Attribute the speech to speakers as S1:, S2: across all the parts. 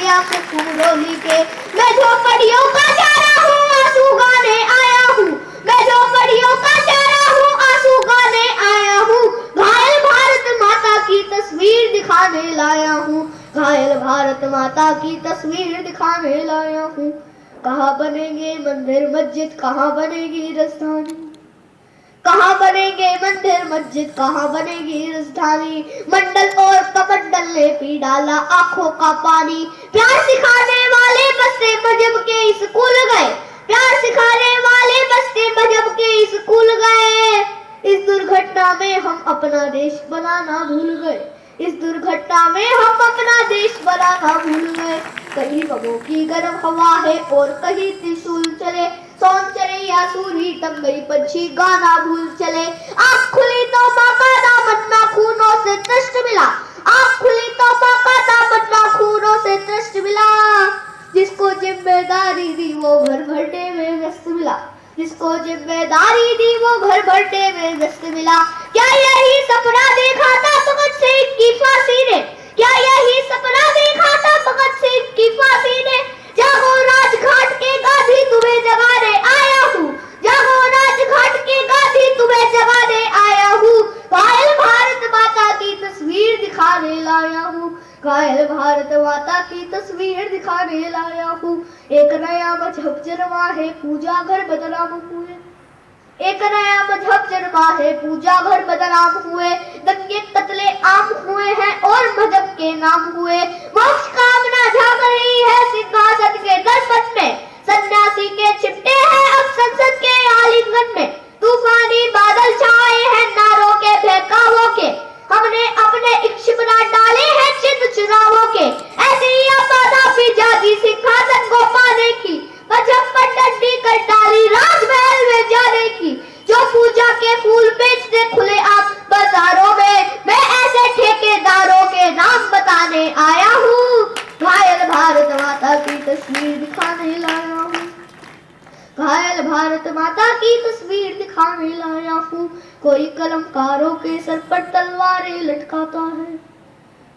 S1: आया फूलोली के। मैं झोपड़ियों का चारा हूँ, आंसू गाने आया हूँ। मैं झोपड़ियों का चारा हूँ, आंसू गाने आया हूँ। घायल भारत माता की तस्वीर दिखाने लाया हूँ। घायल भारत माता की तस्वीर दिखाने लाया हूँ। कहाँ बनेंगे मंदिर मस्जिद, कहाँ बनेगी राजधानी, कहाँ बनेंगे मंदिर मस्जिद, कहाँ बनेगी राजधानी। मंडल और कमंडल ने पी डाला आंखों का पानी। प्यार सिखाने वाले बस्ते मजहब के स्कूल गए, प्यार सिखाने वाले बस्ते मजहब के स्कूल गए। इस दुर्घटना में हम अपना देश बनाना भूल गए, इस दुर्घटना में हम अपना देश बनाना भूल गए। कहीं बमों की गर्म हवा है और कहीं त्रिशूल चले, सोन चले या सूरी तंगई पंछी गाना भूल चले। आँख खुली तो माँ का दामन ना खूनों से तृष्ट मिला, आँख खुली तो माँ का दामन ना खूनों से तृष्ट मिला। जिसको जिम्मेदारी दी वो घर भरने में व्यस्त मिला, जिसको जिम्मेदारी दी वो घर भरने में व्यस्त मिला। क्या यही सपना देखा था भगत सिंह की फांसी ने, क्या यही सपना देखा था भगत सिंह की फांसी ने। जागो राजघाट के गांधी तुम्हें जगाने आया हूँ, जागो राजघाट के गांधी तुम्हें जगाने आया हूँ। घायल भारत माता की तस्वीर दिखाने लाया हूँ, घायल भारत माता की तस्वीर दिखाने लाया हूँ। एक नया मजहब जन्मा है, पूजा घर बदनाम हुए, एक नया मजहब जन्मा है, पूजा घर बदनाम हुए। दंगे कत्ले आम हुए हैं और मजहब के नाम हुए। मोक्ष कामना जाग रही है सिंहासन के दर्पण में, सन्यासी के चिमटे हैं अब संसद के आलिंगन में। तूफानी बादल छाए हैं नारों के बहकावों के, हमने अपने इक्ष बना डाले हैं चिन्ह चुनावों के। ऐसी बाधा भी जागी सिंहासन को पाने की, मजहब पर डंडी कर डाली राजमहल में जाने की। जो पूजा के फूल बेचते खुले आप बाजारों में, मैं ऐसे ठेकेदारों के नाम बताने आया हूँ। घायल भारत माता की तस्वीर दिखाने लाया हूँ, घायल भारत माता की तस्वीर दिखाने लाया हूँ। कोई कलमकारों के सर पर तलवारें लटकाता है,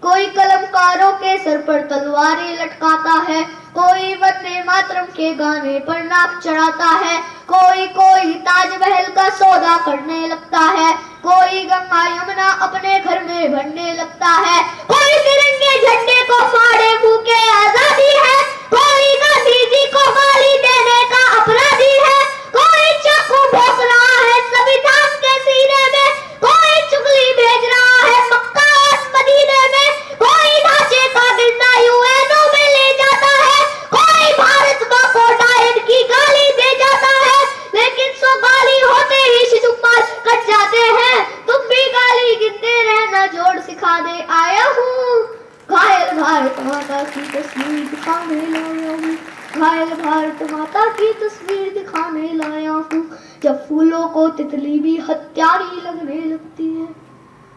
S1: कोई कलमकारों के सर पर तलवारें लटकाता है। कोई वंदे मातरम के गाने पर नाक चढ़ाता है, कोई कोई ताजमहल का सौदा करने लगता है। कोई गंगा यमुना अपने घर में भरने लगता है, कोई तिरंगे झंडे को फाड़े फूके आजादी है। कोई गांधी जी को गाली देने का अपराधी है, कोई चाकू भोंक रहा है संविधान के सीने में। कोई चुगली भेज रहा है मक्का और मदीने में, कोई ढांचे का गिरना यूएनओ में ले जाता है। कोई भारत माँ को डायन की गाली दे जाता है, लेकिन सो गाली होते ही शिशुपाल कट जाते हैं। तुम भी गाली गिनते रहना जोड़ सिखाने आया हूँ। घायल भारत माता की तस्वीर दिखाने लाया हूँ, घायल भारत माता की तस्वीर दिखाने लाया हूँ। जब फूलों को तितली भी हत्यारी लगने लगती है,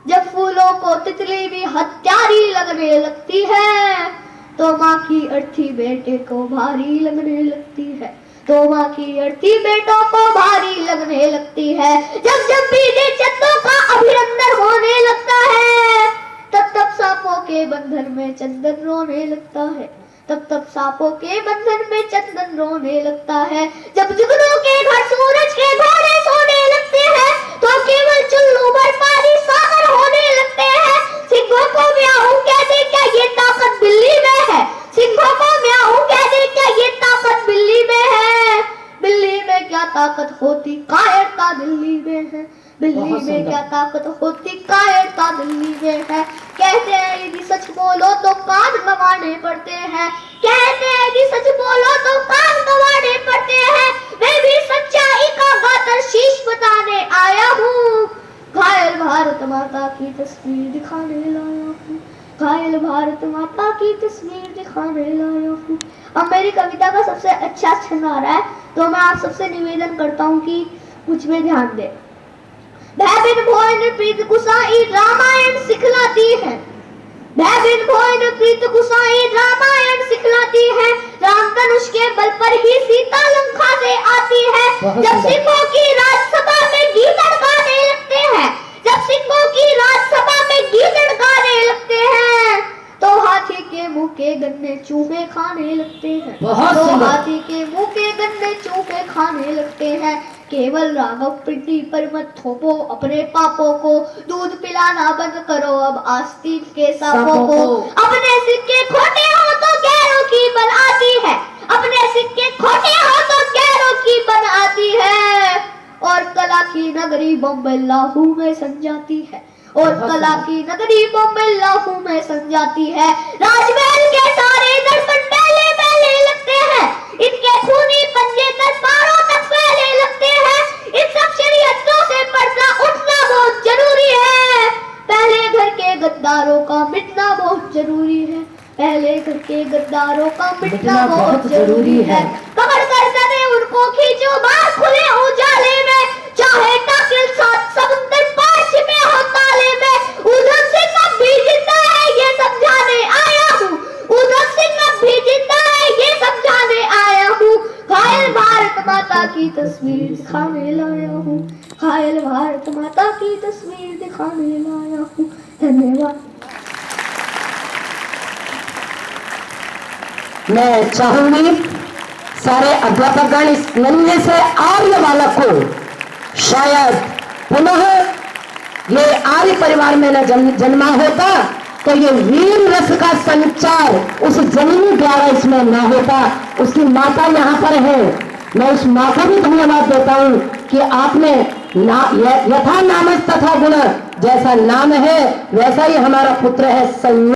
S1: जब फूलों को तितली भी हत्यारी लगने लगती है, तो माँ की अर्थी बेटे को भारी लगने लगती है, तो माँ की अर्थी बेटों को भारी लगने लगती है। जब जब बीते चंदों का अभिनंदन होने लगता है, तब तब सांपों के बंधन में चंदन रोने लगता है, तब तब सांपों के बंधन में चंदन रोने लगता है। जब जुगनों के घर सूरज के घोड़े सोने लगते हैं, तो केवल चुल्लू भर पानी सागर होने लगते हैं। सिंहों को म्याऊं कहते क्या ये ताकत बिल्ली में है, सिंहों को म्याऊं कहते क्या ये ताकत बिल्ली में है। बिल्ली में क्या ताकत होती कायरता दिल्ली में है, बिल्ली में क्या ताकत होती कायरता दिल्ली में है। कहते हैं यदि सच बोलो तो कान गंवाने पड़ते हैं, कहते हैं यदि सच बोलो तो कान गंवाने पड़ते हैं। मैं भी सच्चाई का गातर शीश बताने आया हूँ। घायल भारत माता की तस्वीर दिखाने लाया हूँ, घायल भारत माता की तस्वीर दिखाने लाया हूँ। अब मेरी कविता का सबसे अच्छा छंद आ रहा है, तो मैं आप सबसे निवेदन करता हूँ कि कुछ में ध्यान दें। भैबिन भोइन प्रीत गुसाई रामायण सिखलाती है, भैबिन भोइन प्रीत गुसाई रामायण सिखलाती है। राम धनुष के बल पर ही सीता लंका से आती है। जब सिंहों की राजसभा में गीदड़ गाने लगते हैं, जब सिंहों की राजसभा में गीदड़ गाने लगते हैं, तो हाथी के मुंह के गन्ने चूहे खाने लगते हैं।
S2: बहुत
S1: दो
S2: सुंदर।
S1: हाथी के मुंह के गन्ने चूहे खाने लगते हैं। केवल राघव पिंडी पर मत थोपो अपने पापों को, दूध पिलाना बंद करो अब आस्तीन के सांपों को। अपने सिक्के खोटे हो तो गैरों की बन आती है, अपने सिक्के खोटे हो तो गैरों की बन आती है। और कला की नगरी बॉम्बे लाहू में सम जाती है, और कला की नगरी बॉम्बे लाहू में सम जाती है। राजमहल के सारे दर्पण पहले पहले लगते हैं, इनके खूनी पंजे दरबारों तक फैले लगते हैं। इन सब शरीयतों से पर्दा उठना बहुत जरूरी है, पहले घर के गद्दारों का मिटना बहुत जरूरी है, पहले घर के गद्दारों का मिटना बहुत जरूरी है। पकड़ कर सने उनको खींचो बाहर खुले उजाले में, चाहे टाकिल साथ समुद्र पार छिपे हो ताले में। उधम सिंह अब भी जिंदा है ये समझाने आया हूँ, उधम सिंह अब भी जिंदा है ये समझाने आया हूँ। घायल भारत माता की तस्वीर दिखाने लाया हूँ, घायल भारत माता की तस्वीर दिखाने लाया हूँ। धन्यवाद।
S2: मैं चाहूंगी सारे अध्यापकगण इस नन्हे से आर्य बालक को, शायद पुनः ये आर्य परिवार में न जन्मा होता तो ये वीर रस का संचार उस जननी द्वारा इसमें न होता। उसकी माता यहाँ पर है, मैं उस माँ को भी धन्यवाद देता हूँ कि आपने यथा नाम तथा गुण, जैसा नाम है वैसा ही हमारा पुत्र है।